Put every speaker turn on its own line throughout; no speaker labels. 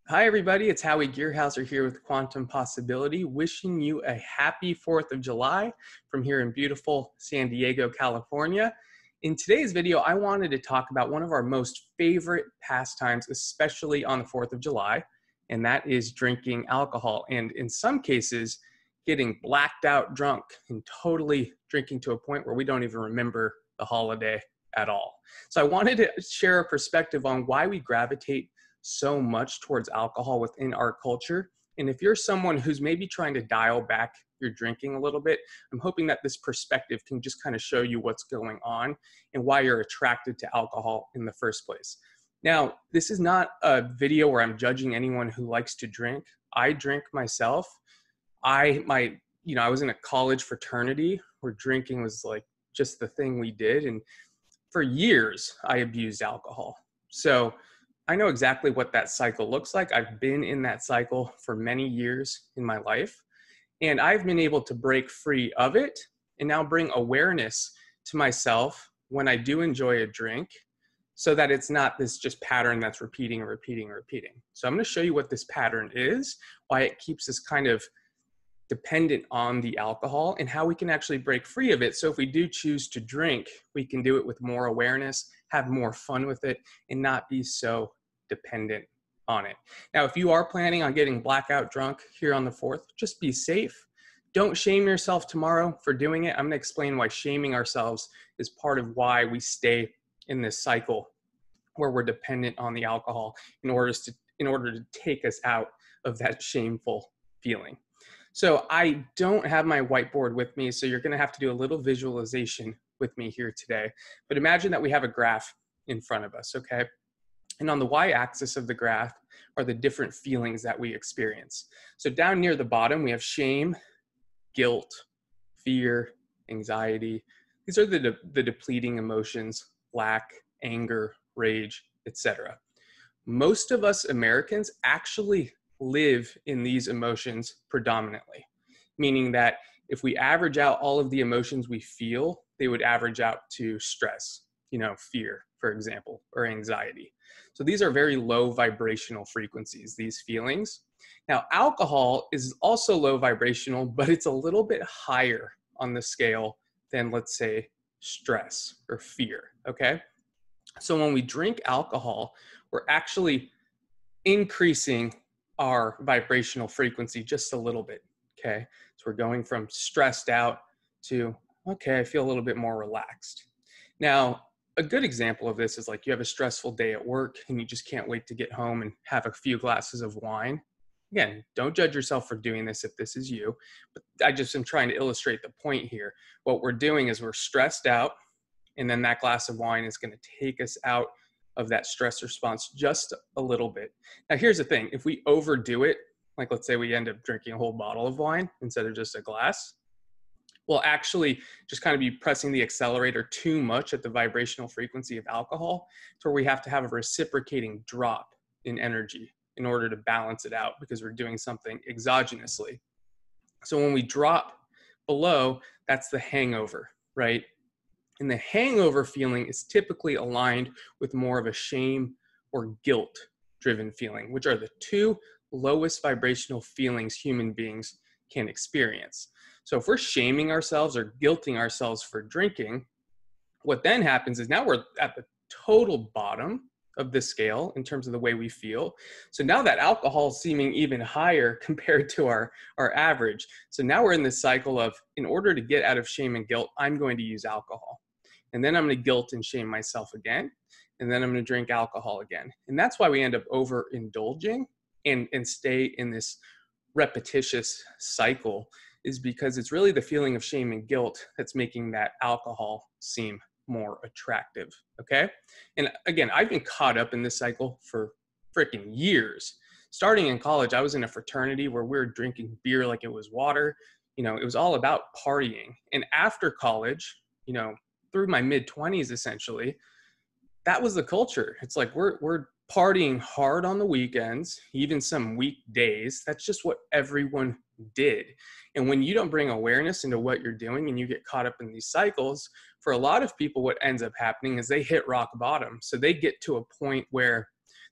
Hi, everybody. It's Howie Gearhauser here with Quantum Possibility, wishing you a happy 4th of July from here in beautiful San Diego, California. In today's video, I wanted to talk about one of our most favorite pastimes, especially on the 4th of July, and that is drinking alcohol. And in some cases, getting blacked out drunk and totally drinking to a point where we don't even remember the holiday at all. So I wanted to share a perspective on why we gravitate so much towards alcohol within our culture. And if you're someone who's maybe trying to dial back your drinking a little bit, I'm hoping that this perspective can just kind of show you what's going on and why you're attracted to alcohol in the first place. Now, this is not a video where I'm judging anyone who likes to drink. I drink myself. I was in a college fraternity where drinking was like just the thing we did. And for years, I abused alcohol. So I know exactly what that cycle looks like. I've been in that cycle for many years in my life, and I've been able to break free of it and now bring awareness to myself when I do enjoy a drink so that it's not this just pattern that's repeating and repeating and repeating. So I'm going to show you what this pattern is, why it keeps us kind of dependent on the alcohol, and how we can actually break free of it. So if we do choose to drink, we can do it with more awareness, have more fun with it, and not be so dependent on it. Now, if you are planning on getting blackout drunk here on the 4th, just be safe. Don't shame yourself tomorrow for doing it. I'm going to explain why shaming ourselves is part of why we stay in this cycle where we're dependent on the alcohol in order to take us out of that shameful feeling. So I don't have my whiteboard with me, so you're going to have to do a little visualization with me here today. But imagine that we have a graph in front of us, okay? And on the y-axis of the graph are the different feelings that we experience. So down near the bottom, we have shame, guilt, fear, anxiety. These are the depleting emotions: lack, anger, rage, etc. Most of us Americans actually live in these emotions predominantly, meaning that if we average out all of the emotions we feel, they would average out to stress, fear, for example, or anxiety. So these are very low vibrational frequencies, these feelings. Now, alcohol is also low vibrational, but it's a little bit higher on the scale than, let's say, stress or fear, okay? So when we drink alcohol, we're actually increasing our vibrational frequency just a little bit, okay? So we're going from stressed out to, okay, I feel a little bit more relaxed. Now, a good example of this is like you have a stressful day at work and you just can't wait to get home and have a few glasses of wine. Again, don't judge yourself for doing this if this is you, but I just am trying to illustrate the point here. What we're doing is we're stressed out, and then that glass of wine is going to take us out of that stress response just a little bit. Now, here's the thing. If we overdo it, like let's say we end up drinking a whole bottle of wine instead of just a glass, we'll actually just kind of be pressing the accelerator too much at the vibrational frequency of alcohol to where we have to have a reciprocating drop in energy in order to balance it out because we're doing something exogenously. So when we drop below, that's the hangover, right? And the hangover feeling is typically aligned with more of a shame or guilt driven feeling, which are the two lowest vibrational feelings human beings can experience. So if we're shaming ourselves or guilting ourselves for drinking, what then happens is now we're at the total bottom of the scale in terms of the way we feel. So now that alcohol is seeming even higher compared to our average. So now we're in this cycle of, in order to get out of shame and guilt, I'm going to use alcohol. And then I'm going to guilt and shame myself again. And then I'm going to drink alcohol again. And that's why we end up overindulging and stay in this repetitious cycle, is because it's really the feeling of shame and guilt that's making that alcohol seem more attractive, okay? And again, I've been caught up in this cycle for freaking years. Starting in college, I was in a fraternity where we were drinking beer like it was water. It was all about partying. And after college, through my mid-20s, essentially, that was the culture. It's like we're partying hard on the weekends, even some weekdays. That's just what everyone did. And when you don't bring awareness into what you're doing and you get caught up in these cycles, for a lot of people, what ends up happening is they hit rock bottom. So they get to a point where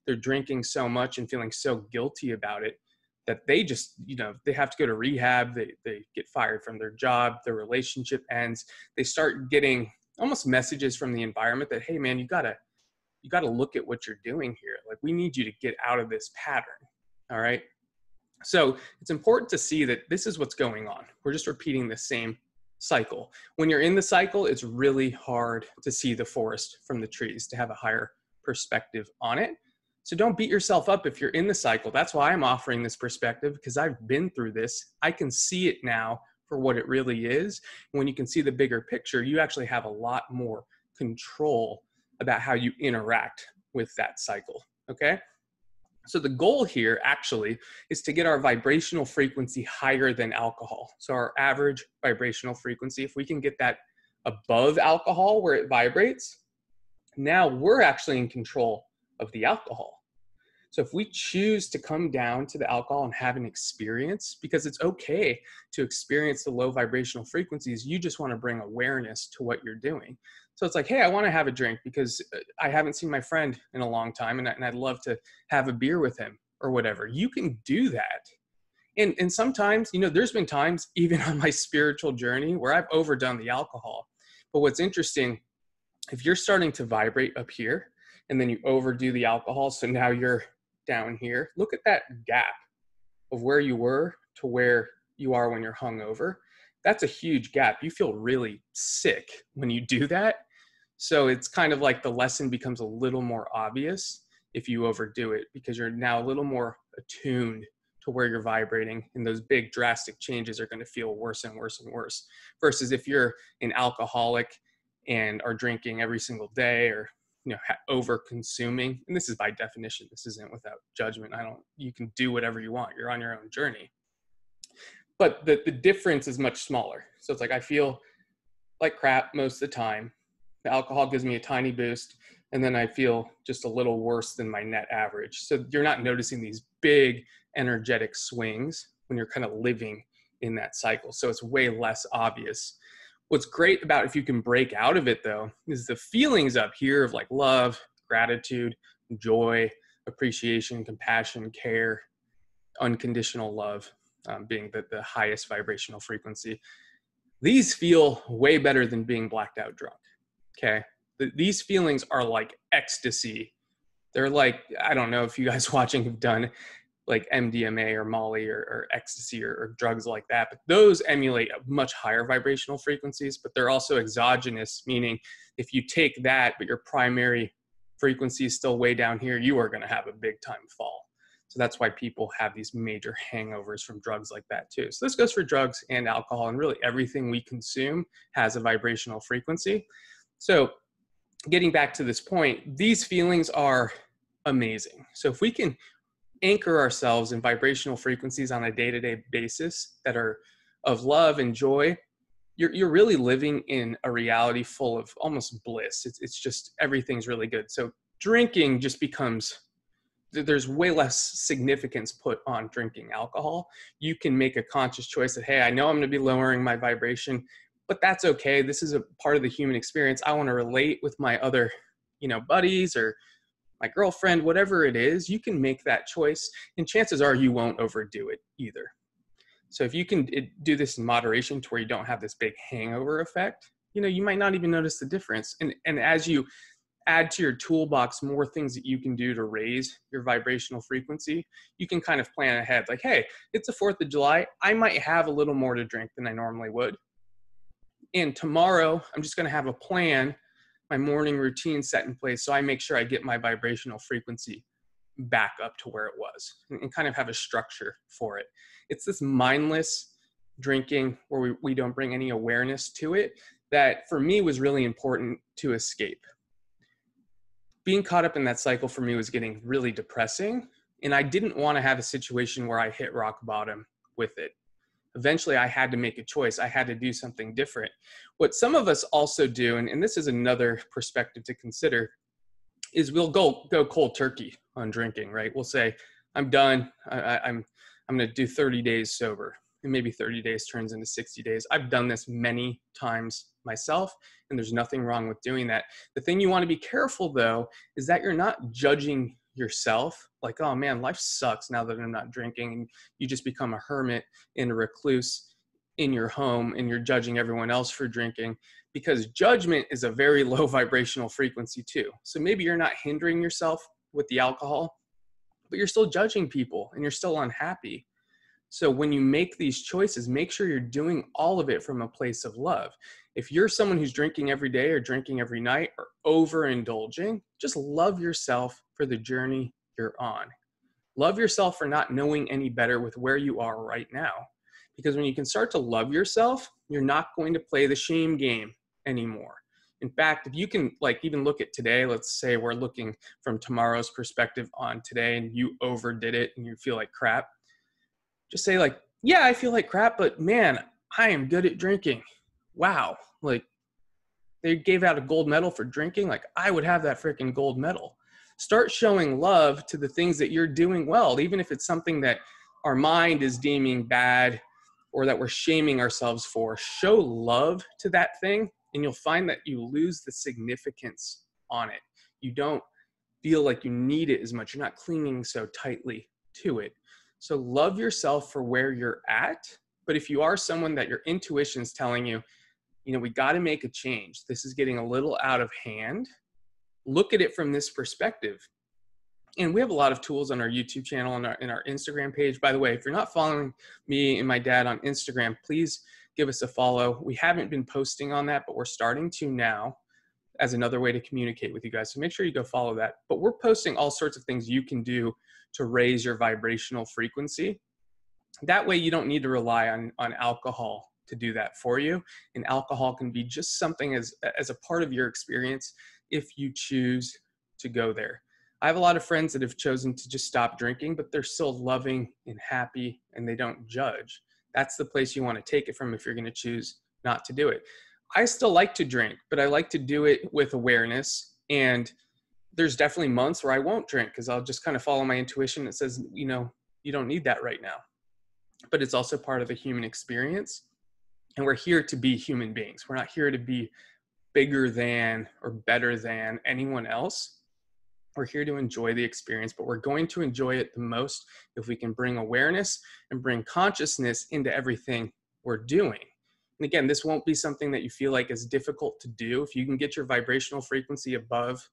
they're drinking so much and feeling so guilty about it that they just, they have to go to rehab. They get fired from their job, their relationship ends. They start getting almost messages from the environment that, hey man, you gotta look at what you're doing here. Like, we need you to get out of this pattern. All right. So it's important to see that this is what's going on. We're just repeating the same cycle. When you're in the cycle, it's really hard to see the forest from the trees, to have a higher perspective on it. So don't beat yourself up if you're in the cycle. That's why I'm offering this perspective, because I've been through this. I can see it now for what it really is. When you can see the bigger picture, you actually have a lot more control about how you interact with that cycle, okay? So the goal here actually is to get our vibrational frequency higher than alcohol. So our average vibrational frequency, if we can get that above alcohol where it vibrates, now we're actually in control of the alcohol. So if we choose to come down to the alcohol and have an experience, because it's okay to experience the low vibrational frequencies, you just want to bring awareness to what you're doing. So it's like, hey, I want to have a drink because I haven't seen my friend in a long time and I'd love to have a beer with him or whatever. You can do that. And sometimes, there's been times even on my spiritual journey where I've overdone the alcohol. But what's interesting, if you're starting to vibrate up here and then you overdo the alcohol, so now you're down here, look at that gap of where you were to where you are when you're hungover. That's a huge gap. You feel really sick when you do that. So it's kind of like the lesson becomes a little more obvious if you overdo it, because you're now a little more attuned to where you're vibrating, and those big drastic changes are going to feel worse and worse and worse. Versus if you're an alcoholic and are drinking every single day, or over consuming, and this is by definition, this isn't without judgment. You can do whatever you want. You're on your own journey. But the difference is much smaller. So it's like, I feel like crap most of the time. The alcohol gives me a tiny boost, and then I feel just a little worse than my net average. So you're not noticing these big energetic swings when you're kind of living in that cycle. So it's way less obvious. What's great about if you can break out of it, though, is the feelings up here of like love, gratitude, joy, appreciation, compassion, care, unconditional love, being the highest vibrational frequency. These feel way better than being blacked out drunk, okay? These feelings are like ecstasy. They're like, I don't know if you guys watching have done like MDMA or Molly or ecstasy or drugs like that, but those emulate much higher vibrational frequencies, but they're also exogenous, meaning if you take that, but your primary frequency is still way down here, you are going to have a big time fall. So that's why people have these major hangovers from drugs like that too. So this goes for drugs and alcohol, and really everything we consume has a vibrational frequency. So getting back to this point, these feelings are amazing. So if we can anchor ourselves in vibrational frequencies on a day-to-day basis that are of love and joy, you're really living in a reality full of almost bliss. It's just, everything's really good. So drinking just becomes, there's way less significance put on drinking alcohol. You can make a conscious choice that, hey, I know I'm going to be lowering my vibration, but that's okay. This is a part of the human experience. I want to relate with my other, buddies or my girlfriend, whatever it is. You can make that choice, and chances are you won't overdo it either. So if you can do this in moderation to where you don't have this big hangover effect, you might not even notice the difference. And as you add to your toolbox more things that you can do to raise your vibrational frequency, you can kind of plan ahead. Like, hey, it's the 4th of July. I might have a little more to drink than I normally would. And tomorrow, I'm just going to have a plan, my morning routine set in place, so I make sure I get my vibrational frequency back up to where it was, and kind of have a structure for it. It's this mindless drinking where we don't bring any awareness to it that for me was really important to escape. Being caught up in that cycle for me was getting really depressing, and I didn't want to have a situation where I hit rock bottom with it. Eventually, I had to make a choice. I had to do something different. What some of us also do, and this is another perspective to consider, is we'll go cold turkey on drinking, right? We'll say, I'm done. I'm going to do 30 days sober. And maybe 30 days turns into 60 days. I've done this many times myself, and there's nothing wrong with doing that. The thing you want to be careful, though, is that you're not judging yourself, like, oh man, life sucks now that I'm not drinking, and you just become a hermit and a recluse in your home, and you're judging everyone else for drinking, because judgment is a very low vibrational frequency too. So maybe you're not hindering yourself with the alcohol, but you're still judging people and you're still unhappy. So when you make these choices, make sure you're doing all of it from a place of love. If you're someone who's drinking every day or drinking every night or overindulging, just love yourself for the journey you're on. Love yourself for not knowing any better with where you are right now. Because when you can start to love yourself, you're not going to play the shame game anymore. In fact, if you can even look at today, let's say we're looking from tomorrow's perspective on today and you overdid it and you feel like crap. Just say like, yeah, I feel like crap, but man, I am good at drinking. Wow. Like they gave out a gold medal for drinking. Like I would have that freaking gold medal. Start showing love to the things that you're doing well, even if it's something that our mind is deeming bad or that we're shaming ourselves for. Show love to that thing and you'll find that you lose the significance on it. You don't feel like you need it as much. You're not clinging so tightly to it. So love yourself for where you're at. But if you are someone that your intuition is telling you, we got to make a change, this is getting a little out of hand, look at it from this perspective. And we have a lot of tools on our YouTube channel and in our Instagram page. By the way, if you're not following me and my dad on Instagram, please give us a follow. We haven't been posting on that, but we're starting to now as another way to communicate with you guys. So make sure you go follow that. But we're posting all sorts of things you can do to raise your vibrational frequency. That way you don't need to rely on alcohol to do that for you. And alcohol can be just something as a part of your experience if you choose to go there. I have a lot of friends that have chosen to just stop drinking, but they're still loving and happy and they don't judge. That's the place you want to take it from if you're going to choose not to do it. I still like to drink, but I like to do it with awareness. And there's definitely months where I won't drink because I'll just kind of follow my intuition that says, you don't need that right now. But it's also part of the human experience. And we're here to be human beings. We're not here to be bigger than or better than anyone else. We're here to enjoy the experience, but we're going to enjoy it the most if we can bring awareness and bring consciousness into everything we're doing. And again, this won't be something that you feel like is difficult to do. If you can get your vibrational frequency above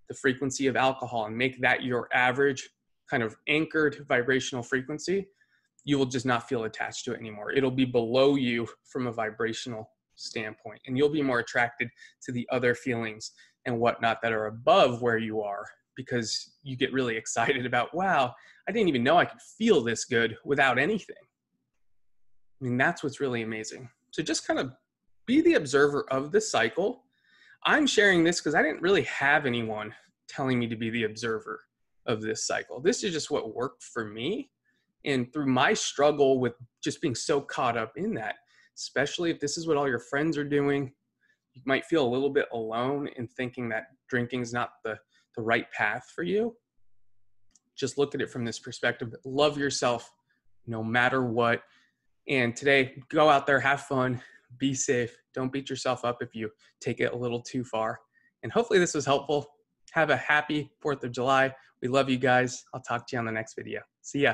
the frequency of alcohol and make that your average kind of anchored vibrational frequency, you will just not feel attached to it anymore. It'll be below you from a vibrational standpoint, and you'll be more attracted to the other feelings and whatnot that are above where you are, because you get really excited about, wow, I didn't even know I could feel this good without anything. I mean, that's what's really amazing. So just kind of be the observer of the cycle. I'm sharing this because I didn't really have anyone telling me to be the observer of this cycle. This is just what worked for me. And through my struggle with just being so caught up in that, especially if this is what all your friends are doing, you might feel a little bit alone in thinking that drinking is not the right path for you. Just look at it from this perspective. Love yourself no matter what. And today, go out there, have fun, be safe. Don't beat yourself up if you take it a little too far. And hopefully this was helpful. Have a happy 4th of July. We love you guys. I'll talk to you on the next video. See ya.